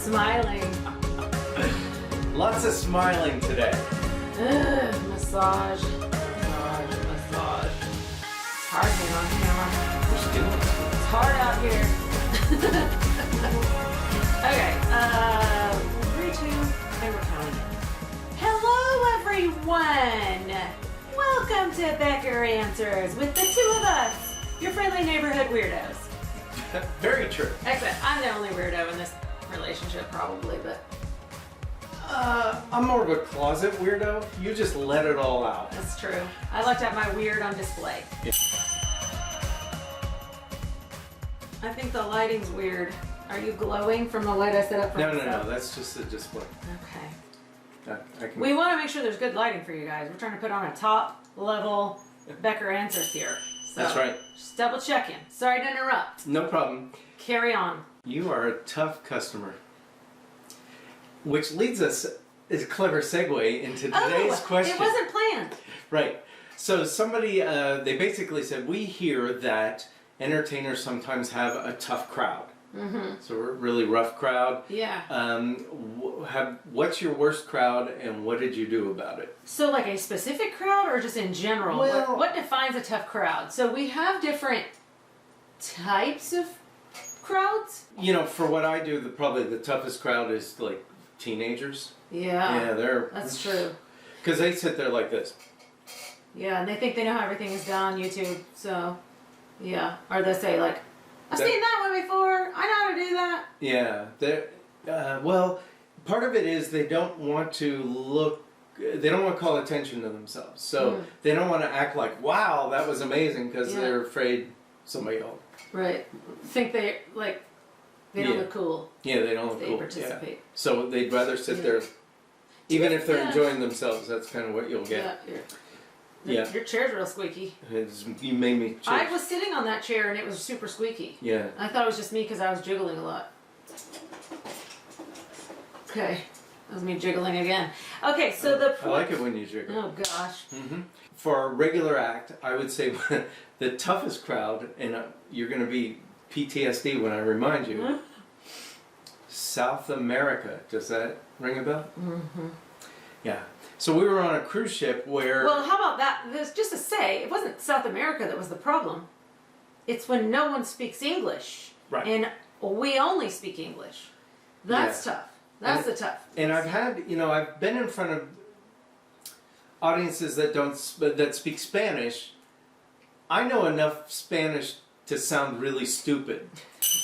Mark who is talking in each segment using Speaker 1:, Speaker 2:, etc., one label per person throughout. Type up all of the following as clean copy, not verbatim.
Speaker 1: Smiling.
Speaker 2: Lots of smiling today.
Speaker 1: Massage. Massage. It's hard being on camera.
Speaker 2: We're still.
Speaker 1: It's hard out here. Okay, 3, 2, and we're counting it. Hello, everyone. Welcome to Becker Answers with the two of us, your friendly neighborhood weirdos.
Speaker 2: Very true.
Speaker 1: Except I'm the only weirdo in this relationship, probably, but
Speaker 2: I'm more of a closet weirdo. You just let it all out.
Speaker 1: that's true. I like to have my weird on display.
Speaker 2: Yeah.
Speaker 1: I think the lighting's weird. Are you glowing from the light I set up for
Speaker 2: No,
Speaker 1: myself?
Speaker 2: that's just a display.
Speaker 1: Okay.
Speaker 2: I can...
Speaker 1: We want to make sure there's good lighting for you guys. We're trying to put on a top level Becker Answers here. So
Speaker 2: That's right.
Speaker 1: Just double checking. Sorry to interrupt.
Speaker 2: No problem.
Speaker 1: Carry on.
Speaker 2: You are a tough customer. Which leads us, is a clever segue into today's question.
Speaker 1: It wasn't planned.
Speaker 2: Right. So somebody, they basically said, we hear that entertainers sometimes have a tough crowd.
Speaker 1: Mm-hmm.
Speaker 2: So we're a really rough crowd.
Speaker 1: Yeah.
Speaker 2: What's your worst crowd and what did you do about it?
Speaker 1: So like a specific crowd or just in general?
Speaker 2: Well,
Speaker 1: what defines a tough crowd? So we have different types of crowds.
Speaker 2: You know, for what I do, probably the toughest crowd is like teenagers.
Speaker 1: Yeah.
Speaker 2: Yeah,
Speaker 1: That's true.
Speaker 2: Because they sit there like this.
Speaker 1: Yeah, and they think they know how everything is done on YouTube. So, yeah. Or they say like, I've seen that one before. I know how to do that.
Speaker 2: Yeah. Well, part of it is they don't want to they don't want to call attention to themselves. So they don't want to act like, wow, that was amazing, because they're afraid somebody else.
Speaker 1: Right. Think they don't look cool.
Speaker 2: Yeah, they don't look
Speaker 1: They
Speaker 2: cool.
Speaker 1: participate.
Speaker 2: Yeah. So they'd rather sit there, even if they're enjoying themselves. That's kind of what you'll get.
Speaker 1: Yeah. Your chair's real squeaky.
Speaker 2: You made me chill.
Speaker 1: I was sitting on that chair and it was super squeaky.
Speaker 2: Yeah.
Speaker 1: I thought it was just me because I was jiggling a lot. Okay. That was me jiggling again. Okay, so
Speaker 2: I like it when you jiggle.
Speaker 1: Oh, gosh.
Speaker 2: Mm-hmm. For a regular act, I would say the toughest crowd, and you're going to be PTSD when I remind you,
Speaker 1: Mm-hmm.
Speaker 2: South America. Does that ring a bell?
Speaker 1: Mm-hmm.
Speaker 2: Yeah. So we were on a cruise ship where...
Speaker 1: Well, how about that? Just to say, it wasn't South America that was the problem. It's when no one speaks English.
Speaker 2: Right.
Speaker 1: And we only speak English. That's tough. That's the tough.
Speaker 2: And I've been in front of audiences that speak Spanish. I know enough Spanish to sound really stupid,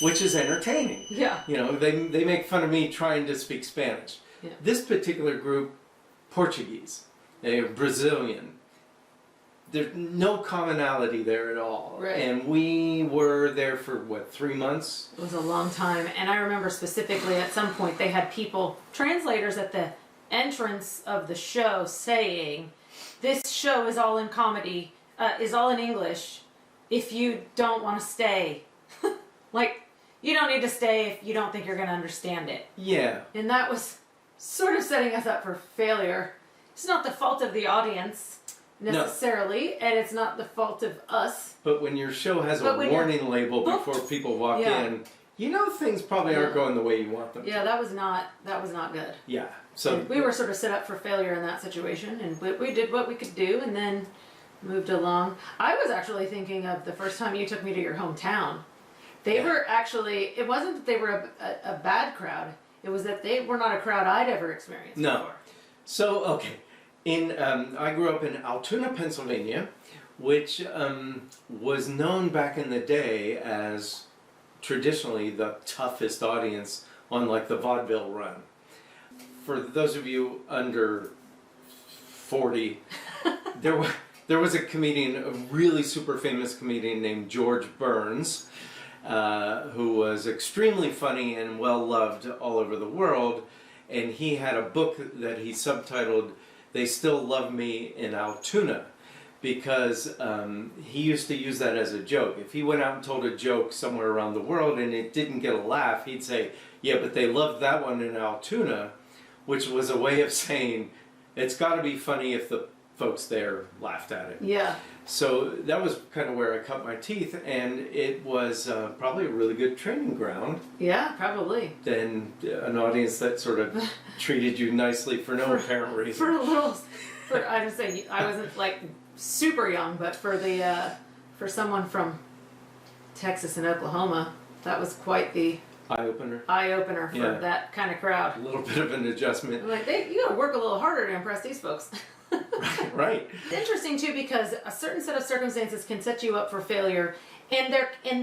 Speaker 2: which is entertaining.
Speaker 1: Yeah.
Speaker 2: You know, they make fun of me trying to speak Spanish.
Speaker 1: Yeah.
Speaker 2: This particular group, Portuguese, they're Brazilian. There's no commonality there at all.
Speaker 1: Right.
Speaker 2: And we were there for, 3 months?
Speaker 1: It was a long time. And I remember specifically at some point they had translators at the entrance of the show saying, this show is all in comedy, is all in English. If you don't want to stay, like, you don't need to stay if you don't think you're going to understand it.
Speaker 2: Yeah.
Speaker 1: And that was sort of setting us up for failure. It's not the fault of the audience necessarily, and it's not the fault of us.
Speaker 2: But when your show has a warning label before people walk in, you know things probably aren't going the way you want them.
Speaker 1: Yeah, that was not good.
Speaker 2: Yeah. So
Speaker 1: we were sort of set up for failure in that situation, and we did what we could do, and then moved along. I was actually thinking of the first time you took me to your hometown. They were actually, it wasn't that they were a bad crowd. It was that they were not a crowd I'd ever experienced before.
Speaker 2: So, okay. I grew up in Altoona, Pennsylvania, which was known back in the day as traditionally the toughest audience on like the vaudeville run. For those of you under 40, there was a comedian, a really super famous comedian named George Burns, who was extremely funny and well loved all over the world, and he had a book that he subtitled "They Still Love Me in Altoona," because he used to use that as a joke. If he went out and told a joke somewhere around the world and it didn't get a laugh, he'd say, "Yeah, but they loved that one in Altoona," which was a way of saying it's got to be funny if the folks there laughed at it.
Speaker 1: Yeah.
Speaker 2: So that was kind of where I cut my teeth, and it was probably a really good training ground
Speaker 1: Yeah, probably.
Speaker 2: than an audience that sort of treated you nicely for no apparent reason.
Speaker 1: For a little, I would say I wasn't like super young, but for someone from Texas and Oklahoma, that was quite the
Speaker 2: Eye-opener.
Speaker 1: eye-opener for
Speaker 2: Yeah.
Speaker 1: that kind of crowd.
Speaker 2: A little bit of an adjustment.
Speaker 1: I'm like, you gotta work a little harder to impress these folks.
Speaker 2: Right.
Speaker 1: It's interesting too because a certain set of circumstances can set you up for failure, and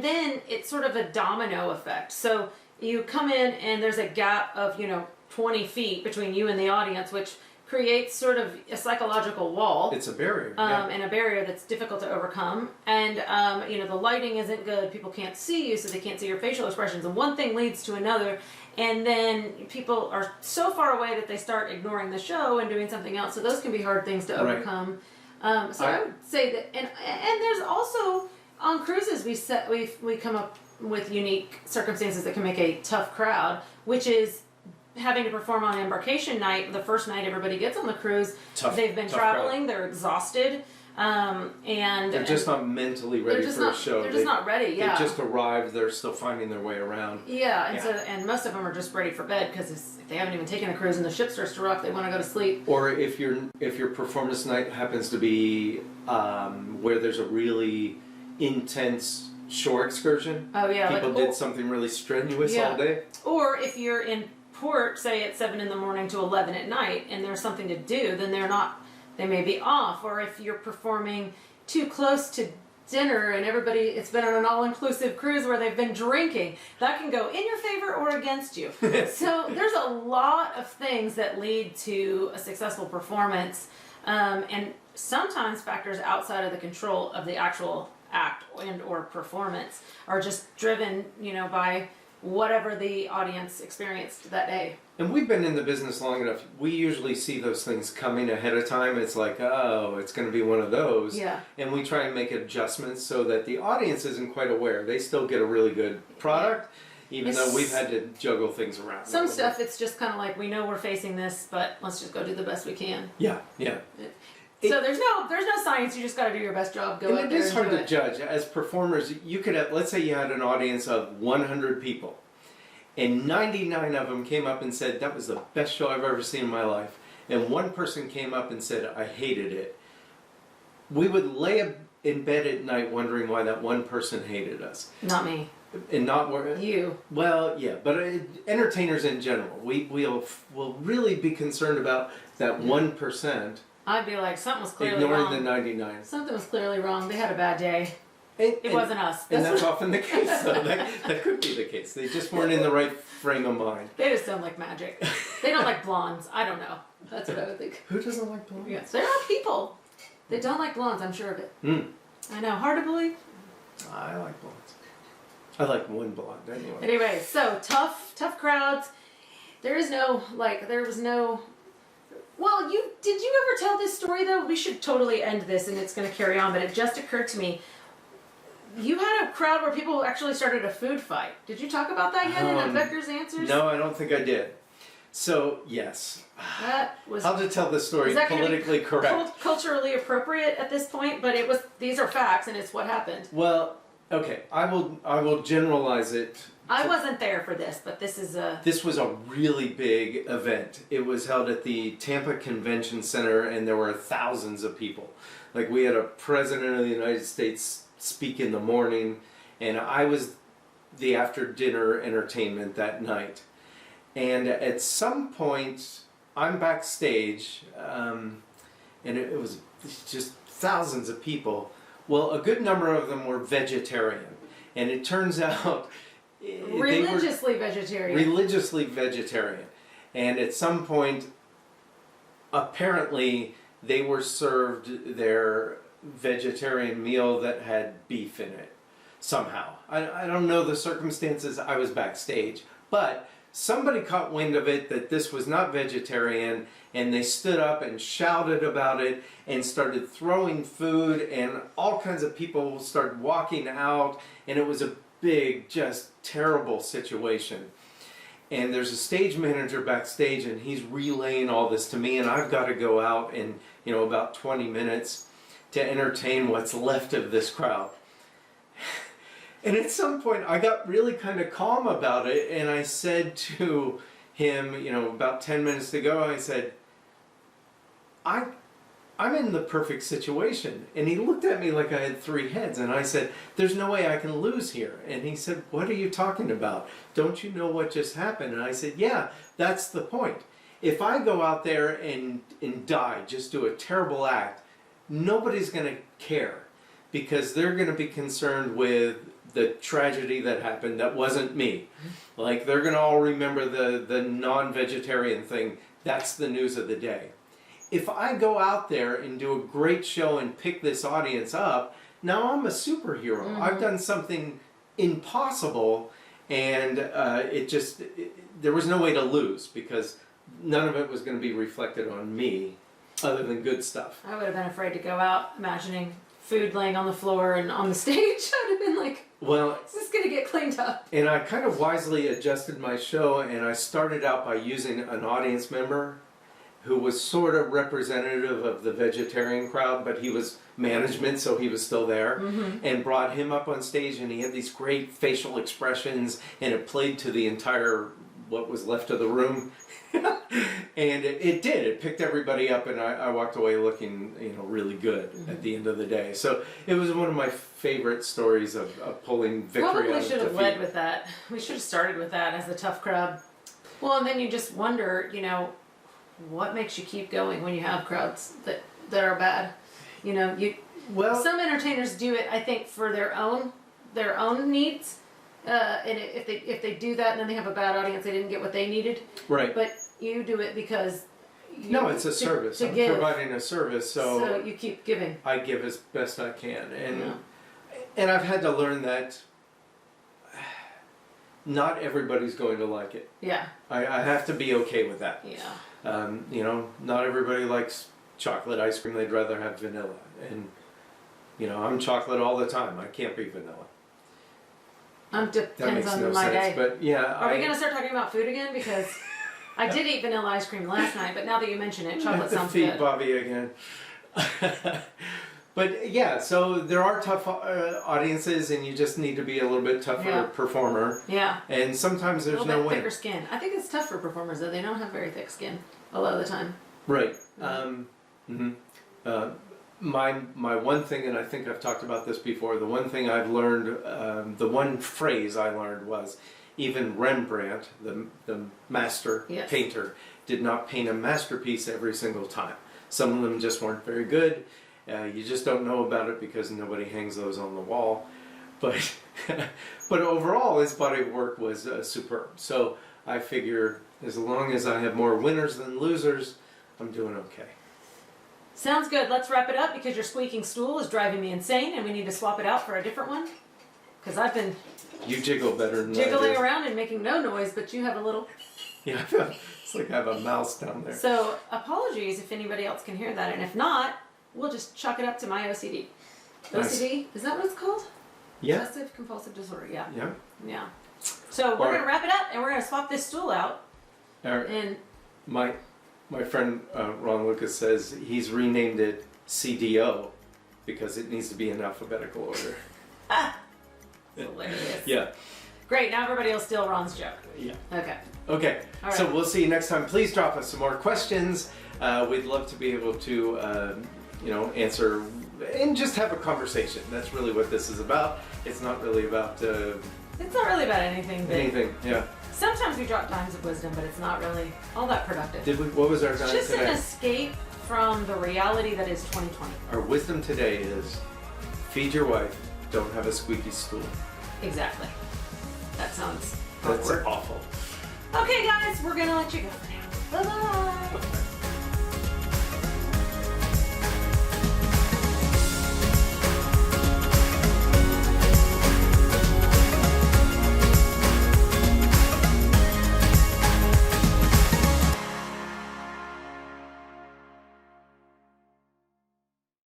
Speaker 1: then it's sort of a domino effect. So you come in and there's a gap of 20 feet between you and the audience, which creates sort of a psychological wall.
Speaker 2: It's a barrier.
Speaker 1: And a barrier that's difficult to overcome. And, the lighting isn't good. People can't see you, so they can't see your facial expressions. And one thing leads to another. And then people are so far away that they start ignoring the show and doing something else. So those can be hard things to overcome. So I would say that, and there's also, on cruises, we come up with unique circumstances that can make a tough crowd, which is having to perform on embarkation night, the first night everybody gets on the cruise. They've been traveling, they're exhausted, and
Speaker 2: they're just not mentally ready for a show.
Speaker 1: They're just not ready. Yeah,
Speaker 2: they just arrived. They're still finding their way around.
Speaker 1: Yeah, and most of them are just ready for bed because if they haven't even taken a cruise and the ship starts to rock, they want to go to sleep.
Speaker 2: Or if your performance night happens to be where there's a really intense shore excursion.
Speaker 1: Oh yeah,
Speaker 2: people did something really strenuous all day.
Speaker 1: Or if you're in port, say at 7 a.m. to 11 at night, and there's something to do, then they may be off. Or if you're performing too close to dinner and it's been on an all-inclusive cruise where they've been drinking, that can go in your favor or against you. So there's a lot of things that lead to a successful performance, and sometimes factors outside of the control of the actual act and or performance are just driven, by whatever the audience experienced that day.
Speaker 2: And we've been in the business long enough. We usually see those things coming ahead of time. It's like, oh, it's going to be one of those.
Speaker 1: Yeah.
Speaker 2: And we try and make adjustments so that the audience isn't quite aware. They still get a really good product, even though we've had to juggle things around.
Speaker 1: Some stuff, it's just kind of like, we know we're facing this, but let's just go do the best we can.
Speaker 2: Yeah.
Speaker 1: So there's no science. You just got to do your best job. Go out there and do it.
Speaker 2: It is hard to judge. As performers, you could have, let's say you had an audience of 100 people, and 99 of them came up and said, that was the best show I've ever seen in my life. And one person came up and said, I hated it. We would lay in bed at night wondering why that one person hated us.
Speaker 1: Not me.
Speaker 2: And not
Speaker 1: you.
Speaker 2: Well, yeah, but entertainers in general, we'll really be concerned about that 1%.
Speaker 1: I'd be like, something was clearly
Speaker 2: ignoring
Speaker 1: wrong.
Speaker 2: the 99.
Speaker 1: Something was clearly wrong. They had a bad day. It wasn't us.
Speaker 2: And that's often the case, though. That could be the case. They just weren't in the right frame of mind.
Speaker 1: They just don't like magic. They don't like blondes. I don't know. That's what I would think.
Speaker 2: Who doesn't like blondes?
Speaker 1: Yes, there are people that don't like blondes, I'm sure of it. I know. Hard to believe.
Speaker 2: I like blondes. I like one blonde, anyway.
Speaker 1: Anyway, so tough crowds. There was no... Well, did you ever tell this story, though? We should totally end this, and it's going to carry on, but it just occurred to me. You had a crowd where people actually started a food fight. Did you talk about that yet in Becker's Answers?
Speaker 2: No, I don't think I did. So, yes.
Speaker 1: That was...
Speaker 2: How to tell this story politically correct.
Speaker 1: Culturally appropriate at this point, but these are facts, and it's what happened.
Speaker 2: Well, okay, I will generalize it.
Speaker 1: I wasn't there for this, but this was
Speaker 2: a really big event. It was held at the Tampa Convention Center, and there were thousands of people. Like, we had a president of the United States speak in the morning, and I was the after-dinner entertainment that night. And at some point, I'm backstage, and it was just thousands of people. Well, a good number of them were vegetarian, and it turns out...
Speaker 1: Religiously vegetarian.
Speaker 2: Religiously vegetarian. And at some point, apparently, they were served their vegetarian meal that had beef in it. Somehow. I don't know the circumstances. I was backstage. But somebody caught wind of it that this was not vegetarian, and they stood up and shouted about it and started throwing food, and all kinds of people started walking out, and it was a big, just terrible situation. And there's a stage manager backstage, and he's relaying all this to me, and I've got to go out in, about 20 minutes to entertain what's left of this crowd. And at some point, I got really kind of calm about it, and I said to him, about 10 minutes to go, I said, I'm in the perfect situation. And he looked at me like I had three heads, and I said, there's no way I can lose here. And he said, what are you talking about? Don't you know what just happened? And I said, yeah, that's the point. If I go out there and die, just do a terrible act, nobody's going to care, because they're going to be concerned with the tragedy that happened that wasn't me. Like, they're going to all remember the non-vegetarian thing. That's the news of the day. If I go out there and do a great show and pick this audience up, now I'm a superhero. Mm-hmm. I've done something impossible, and there was no way to lose, because none of it was going to be reflected on me other than good stuff.
Speaker 1: I would have been afraid to go out imagining food laying on the floor and on the stage. I would have been like, well, is this going to get cleaned up?
Speaker 2: And I kind of wisely adjusted my show, and I started out by using an audience member who was sort of representative of the vegetarian crowd, but he was management, so he was still there, mm-hmm. and brought him up on stage, and he had these great facial expressions, and it played to the entire, what was left of the room. And it did. It picked everybody up, and I walked away looking, really good mm-hmm. at the end of the day. So it was one of my favorite stories of pulling victory out of defeat.
Speaker 1: Probably should have led with that. We should have started with that as the tough crowd. Well, and then you just wonder, what makes you keep going when you have crowds that are bad? Some entertainers do it, I think, for their own needs. And if they do that and then they have a bad audience, they didn't get what they needed.
Speaker 2: Right.
Speaker 1: But you do it because
Speaker 2: it's a service. I'm providing a service,
Speaker 1: so you keep giving.
Speaker 2: I give as best I can, and I've had to learn that not everybody's going to like it.
Speaker 1: Yeah.
Speaker 2: I have to be okay with that.
Speaker 1: Yeah.
Speaker 2: Not everybody likes chocolate ice cream. They'd rather have vanilla, and I'm chocolate all the time. I can't be vanilla.
Speaker 1: Depends on my day.
Speaker 2: But yeah,
Speaker 1: are we going to start talking about food again? Because I did eat vanilla ice cream last night, but now that you mention it, chocolate sounds good.
Speaker 2: Feed Bobbie again. But yeah, so there are tough audiences, and you just need to be a little bit tougher performer.
Speaker 1: Yeah.
Speaker 2: And sometimes there's no win.
Speaker 1: Thicker skin. I think it's tough for performers, though. They don't have very thick skin a lot of the time.
Speaker 2: Right. Mm-hmm. My one thing, and I think I've talked about this before, the one thing I've learned, the one phrase I learned was, even Rembrandt, the master painter, did not paint a masterpiece every single time. Some of them just weren't very good. You just don't know about it because nobody hangs those on the wall. But overall, his body of work was superb. So I figure as long as I have more winners than losers, I'm doing okay.
Speaker 1: Sounds good. Let's wrap it up, because your squeaking stool is driving me insane, and we need to swap it out for a different one. Because I've been
Speaker 2: jiggle better than
Speaker 1: jiggling around and making no noise, but you have a little.
Speaker 2: Yeah, it's like I have a mouse down there.
Speaker 1: So apologies if anybody else can hear that, and if not, we'll just chalk it up to my OCD.
Speaker 2: Nice.
Speaker 1: OCD, is that what it's called?
Speaker 2: Yeah.
Speaker 1: Obsessive compulsive disorder. Yeah.
Speaker 2: Yeah.
Speaker 1: Yeah. So we're gonna wrap it up, and we're gonna swap this stool out. And
Speaker 2: my friend Ron Lucas says he's renamed it CDO because it needs to be in alphabetical order.
Speaker 1: Hilarious.
Speaker 2: Yeah.
Speaker 1: Great. Now everybody will steal Ron's joke.
Speaker 2: Yeah.
Speaker 1: Okay.
Speaker 2: Okay. All right. So we'll see you next time. Please drop us some more questions. We'd love to be able to, answer and just have a conversation. That's really what this is about. It's not really about.
Speaker 1: It's not really about anything.
Speaker 2: Anything. Yeah.
Speaker 1: Sometimes we drop dimes of wisdom, but it's not really all that productive.
Speaker 2: Did we? What was our dime
Speaker 1: just
Speaker 2: today?
Speaker 1: An escape from the reality that is 2020.
Speaker 2: Our wisdom today is feed your wife, don't have a squeaky stool.
Speaker 1: Exactly. That sounds
Speaker 2: That's
Speaker 1: awkward.
Speaker 2: awful.
Speaker 1: Okay, guys, we're going to let you go for now. Bye-bye.